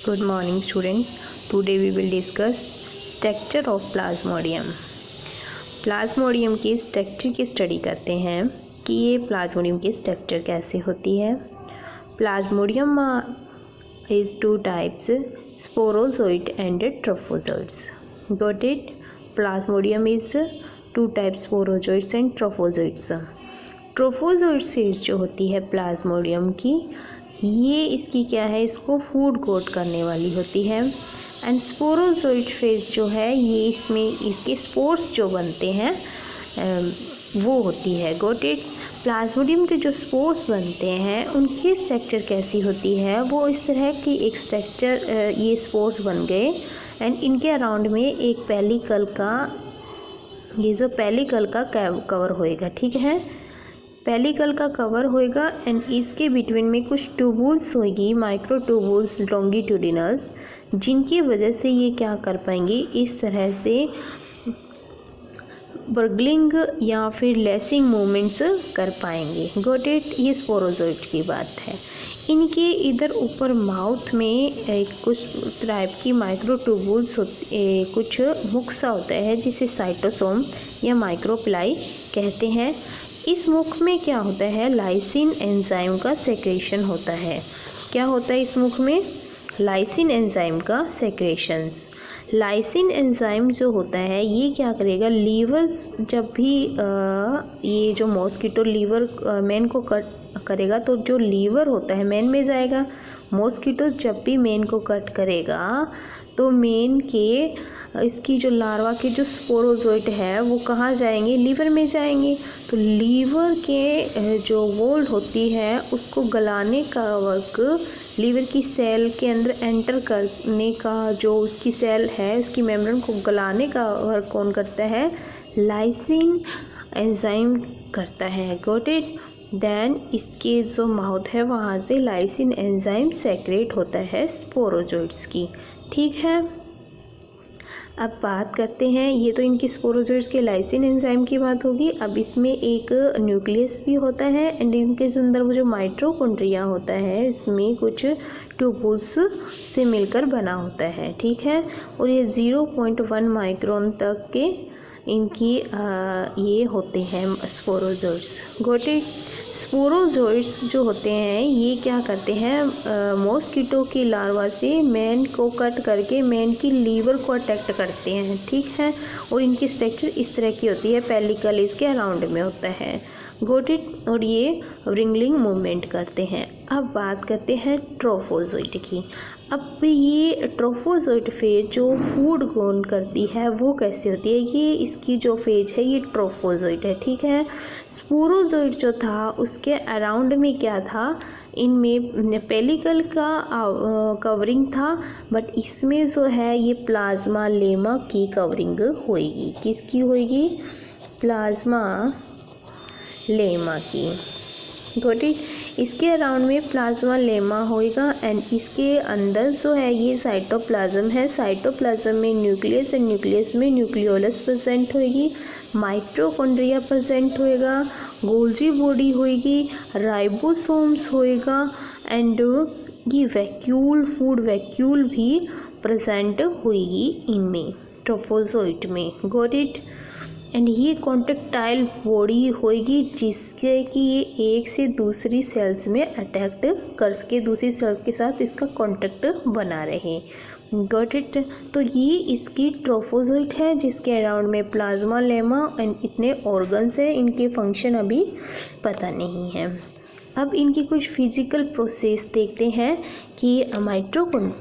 Good morning student. Today we will discuss structure of plasmodium. Plasmodium की structure की study करते हैं कि ये प्लाज्मोडियम की स्ट्रक्चर कैसे होती है। Plasmodium is two types, sporozoite and trophozoites. Got it? Plasmodium is two types, sporozoites and trophozoites. Trophozoites phase जो होती है प्लाज्मोडियम की, ये इसकी क्या है, इसको फूड कोट करने वाली होती है। एंड स्पोरोजोइट फेज जो है ये इसमें इसके स्पोर्स जो बनते हैं वो होती है। Got it? प्लाज्मोडियम के जो स्पोर्स बनते हैं उनकी स्ट्रक्चर कैसी होती है, वो इस तरह की एक स्ट्रक्चर, ये स्पोर्स बन गए एंड इनके अराउंड में एक पेलिकल का, ये जो पेलिकल का कवर होएगा, ठीक है, पेलिकल का कवर होएगा एंड इसके बिटवीन में कुछ ट्यूबुल्स होगी, माइक्रो ट्यूबुल्स लॉन्गिट्यूडिनल्स, जिनकी वजह से ये क्या कर पाएंगे, इस तरह से बर्गलिंग या फिर लेसिंग मूवमेंट्स कर पाएंगे। Got it? ये स्पोरोजोइट की बात है। इनके इधर ऊपर माउथ में कुछ टाइप की माइक्रो ट्यूबुल्स कुछ मुख सा होता है जिसे साइटोसोम या माइक्रोप्लाई कहते हैं। इस मुख में क्या होता है, लाइसिन एंजाइम का सेक्रेशन होता है। क्या होता है इस मुख में? लाइसिन एंजाइम का सेक्रेशंस। लाइसिन एंजाइम जो होता है ये क्या करेगा, लीवर जब भी ये जो मॉस्किटो लीवर मेन को कट करेगा तो जो लीवर होता है मेन में जाएगा। मॉस्किटो जब भी मेन को कट करेगा तो मेन के इसकी जो लार्वा के जो स्पोरोजोइट है वो कहाँ जाएंगे, लीवर में जाएंगे। तो लीवर के जो वॉल होती है उसको गलाने का वर्क, लीवर की सेल के अंदर एंटर करने का जो उसकी सेल है उसकी मेम्ब्रेन को गलाने का वर्क कौन करता है, लाइसिन एंजाइम करता है। Got it? देन इसके जो माउथ है वहाँ से लाइसिन एंजाइम सेक्रेट होता है स्पोरोजोइट्स की, ठीक है। अब बात करते हैं, ये तो इनकी स्पोरोजोइट्स के लाइसिन एंजाइम की बात होगी। अब इसमें एक न्यूक्लियस भी होता है एंड इनके अंदर वो जो माइटोकॉन्ड्रिया होता है इसमें कुछ ट्यूबुल्स से मिलकर बना होता है, ठीक है। और ये 0.1 माइक्रोन तक के इनकी ये होते हैं स्पोरोजोइट्स। Got it? स्पोरोजोइट्स जो होते हैं ये क्या करते हैं, मॉस्किटो की लार्वा से मैन को कट करके मैन की लीवर को अटैक करते हैं, ठीक है। और इनकी स्ट्रक्चर इस तरह की होती है, पेलिकल इसके अराउंड में होता है। Got it? और ये रिंगलिंग मूवमेंट करते हैं। अब बात करते हैं ट्रोफोजोइट की। अब ये ट्रोफोजोइट फेज जो फूड ग्रोन करती है वो कैसे होती है, ये इसकी जो फेज है ये ट्रोफोजोइट है, ठीक है। स्पोरोजोइट जो था उसके अराउंड में क्या था, इनमें पेलिकल का कवरिंग था, बट इसमें जो है ये प्लाज्मा लेमा की कवरिंग होएगी। किसकी होएगी? प्लाज्मा लेमा की। Got it? इसके अराउंड में प्लाज्मा लेमा होएगा एंड इसके अंदर जो है ये साइटोप्लाज्म है। साइटोप्लाज्म में न्यूक्लियस एंड न्यूक्लियस में न्यूक्लियोलस प्रेजेंट होएगी, माइटोकॉन्ड्रिया प्रेजेंट होएगा, गोल्जी बॉडी होएगी, राइबोसोम्स होएगा एंड ये वैक्यूल, फूड वैक्यूल भी प्रेजेंट होएगी इनमें, ट्रोफोजोइट में। Got it? एंड ये कॉन्ट्रेक्टाइल बॉडी होएगी जिससे कि ये एक से दूसरी सेल्स में अटैक्ट कर सके, दूसरी सेल के साथ इसका कॉन्टैक्ट बना रहे। Got it? तो ये इसकी ट्रोफोजोइट है जिसके अराउंड में प्लाज्मा लेमा एंड इतने ऑर्गन्स हैं, इनके फंक्शन अभी पता नहीं है। अब इनकी कुछ फिजिकल प्रोसेस देखते हैं कि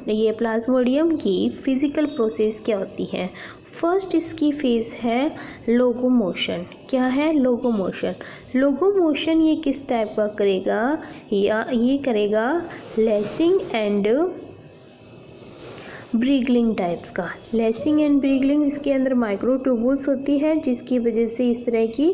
ये प्लाज्मोडियम की फिजिकल प्रोसेस क्या होती है। फर्स्ट इसकी फेज है लोकोमोशन। क्या है? लोकोमोशन। लोकोमोशन ये किस टाइप का करेगा, या ये करेगा लेसिंग एंड ब्रीगलिंग टाइप्स का। लेसिंग एंड ब्रीगलिंग, इसके अंदर माइक्रोट्यूबुल्स होती है जिसकी वजह से इस तरह की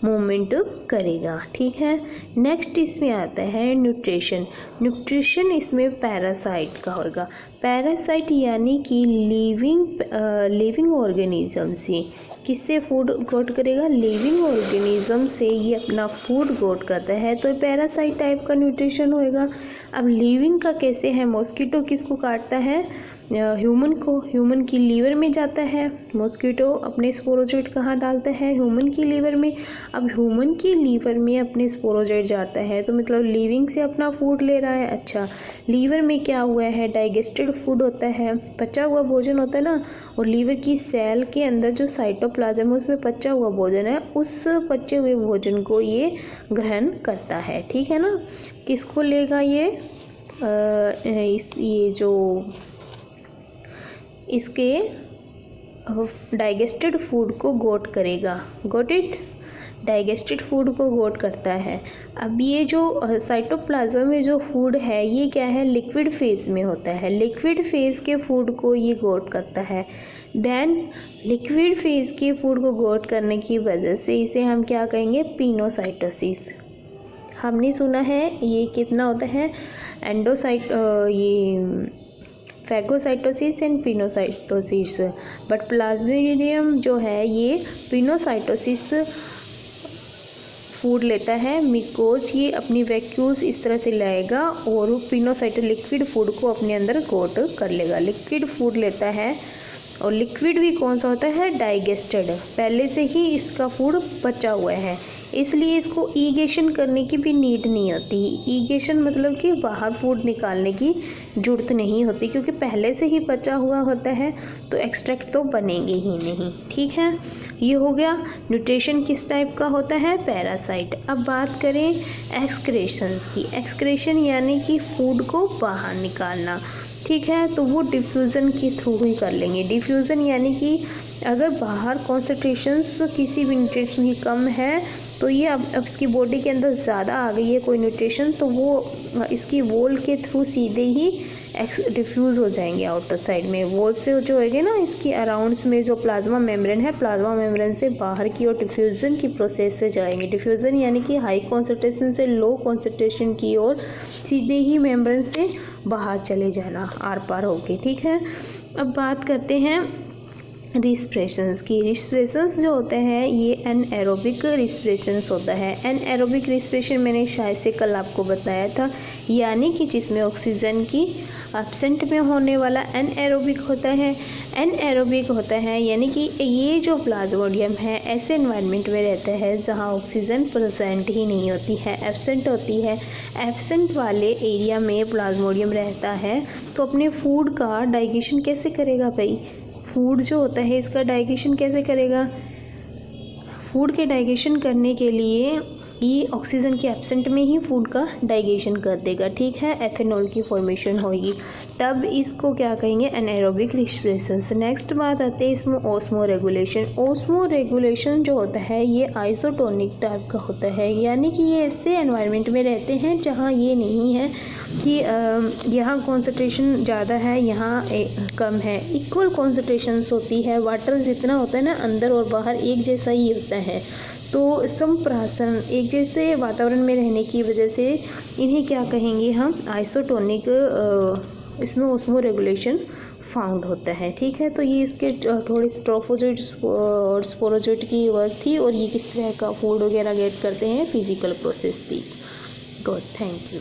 मूवमेंट करेगा। ठीक है, नेक्स्ट इसमें आता है न्यूट्रिशन। न्यूट्रिशन इसमें पैरासाइट का होगा। पैरासाइट यानी कि लिविंग ऑर्गेनिज्म से किससे फूड गोट करेगा? लिविंग ऑर्गेनिज्म से ये अपना फूड गोट करता है, तो पैरासाइट टाइप का न्यूट्रिशन होएगा। अब लिविंग का कैसे है? मॉस्किटो किसको काटता है? ह्यूमन को। ह्यूमन की लीवर में जाता है मॉस्किटो, अपने स्पोरोजोइट कहाँ डालता है? ह्यूमन की लीवर में। अब ह्यूमन की लीवर में अपने स्पोरोजोइट जाता है तो मतलब लिविंग से अपना फूड ले रहा है। अच्छा, लीवर में क्या हुआ है? डाइजेस्टेड फूड होता है, पचा हुआ भोजन होता है ना, और लीवर की सेल के अंदर जो साइटोप्लाज्म है उसमें पचा हुआ भोजन है, उस पचे हुए भोजन को ये ग्रहण करता है। ठीक है ना, किसको लेगा ये? ये जो इसके डाइजेस्टेड फूड को गोट करेगा। Got it? डाइजेस्टेड फूड को गोट करता है। अब ये जो साइटोप्लाज्म में जो फूड है ये क्या है? लिक्विड फेज में होता है। लिक्विड फेज के फूड को ये गोट करता है। देन लिक्विड फेज के फूड को गोट करने की वजह से इसे हम क्या कहेंगे? पिनोसाइटोसिस। हमने सुना है ये कितना होता है? ये phagocytosis and pinocytosis, but Plasmodium जो है ये पिनोसाइटोसिस फूड लेता है। मिकोज ये अपनी वैक्यूल्स इस तरह से लाएगा और पिनोसाइटो लिक्विड फूड को अपने अंदर कोट कर लेगा। लिक्विड फूड लेता है, और लिक्विड भी कौन सा होता है? डाइजेस्टेड, पहले से ही इसका फूड पचा हुआ है, इसलिए इसको ईगेशन करने की भी नीड नहीं होती। ईगेशन मतलब कि बाहर फूड निकालने की जरूरत नहीं होती, क्योंकि पहले से ही पचा हुआ होता है तो एक्सट्रैक्ट तो बनेंगे ही नहीं। ठीक है, ये हो गया। न्यूट्रिशन किस टाइप का होता है? पैरासाइट। अब बात करें एक्सक्रेशन की। एक्सक्रेशन यानी कि फूड को बाहर निकालना। ठीक है, तो वो डिफ्यूज़न के थ्रू ही कर लेंगे। डिफ्यूज़न यानी कि अगर बाहर कॉन्सेंट्रेशंस किसी भी न्यूट्रिशन की कम है तो ये अब इसकी बॉडी के अंदर ज़्यादा आ गई है कोई न्यूट्रिशन, तो वो इसकी वॉल के थ्रू सीधे ही डिफ्यूज़ हो जाएंगे आउटर साइड में। वॉल से जो है ना, इसकी अराउंड्स में जो प्लाज्मा मेम्ब्रेन है, प्लाज्मा मेम्ब्रेन से बाहर की ओर डिफ्यूज़न की प्रोसेस से जाएंगे। डिफ्यूज़न यानी कि हाई कॉन्सेंट्रेशन से लो कॉन्सेंट्रेशन की ओर सीधे ही मेम्ब्रेन से बाहर चले जाना आर पार होके। ठीक है, अब बात करते हैं रिस्पिरेशंस की। रिस्पिरेशंस जो होते हैं ये एनएरोबिक रिस्पिरेशंस होता है। एनएरोबिक रिस्पिरेशन मैंने शायद से कल आपको बताया था, यानी कि जिसमें ऑक्सीजन की एब्सेंट में होने वाला एनएरोबिक होता है। एनएरोबिक होता है यानी कि ये जो प्लाज्मोडियम है ऐसे एनवायरनमेंट में रहता है जहाँ ऑक्सीजन प्रेजेंट ही नहीं होती है, एब्सेंट होती है। एब्सेंट वाले एरिया में प्लाज्मोडियम रहता है तो अपने फूड का डाइजेशन कैसे करेगा भाई? फूड जो होता है इसका डाइजेशन कैसे करेगा? फूड के डाइजेशन करने के लिए ये ऑक्सीजन के एब्सेंट में ही फूड का डाइजेशन कर देगा। ठीक है, एथेनॉल की फॉर्मेशन होगी, तब इसको क्या कहेंगे? एनाएरोबिक रिस्पिरेशन। नेक्स्ट बात आती है इसमें ओस्मो रेगुलेशन। ओस्मो रेगुलेशन जो होता है ये आइसोटोनिक टाइप का होता है, यानी कि ये ऐसे एनवायरनमेंट में रहते हैं जहाँ ये नहीं है कि यहाँ कॉन्सेंट्रेशन ज़्यादा है यहाँ कम है। इक्वल कॉन्सेंट्रेशंस होती है, वाटर जितना होता है ना अंदर और बाहर एक जैसा ही होता है। तो संप्राशन, एक जैसे वातावरण में रहने की वजह से इन्हें क्या कहेंगे हम? आइसोटोनिक, इसमें ओस्मो रेगुलेशन फाउंड होता है। ठीक है, तो ये इसके थोड़े ट्रोफोजोइट और स्पोरोजोइट की वर्क थी, और ये किस तरह का फूड वगैरह गेट करते हैं, फिजिकल प्रोसेस थी। Good, thank you.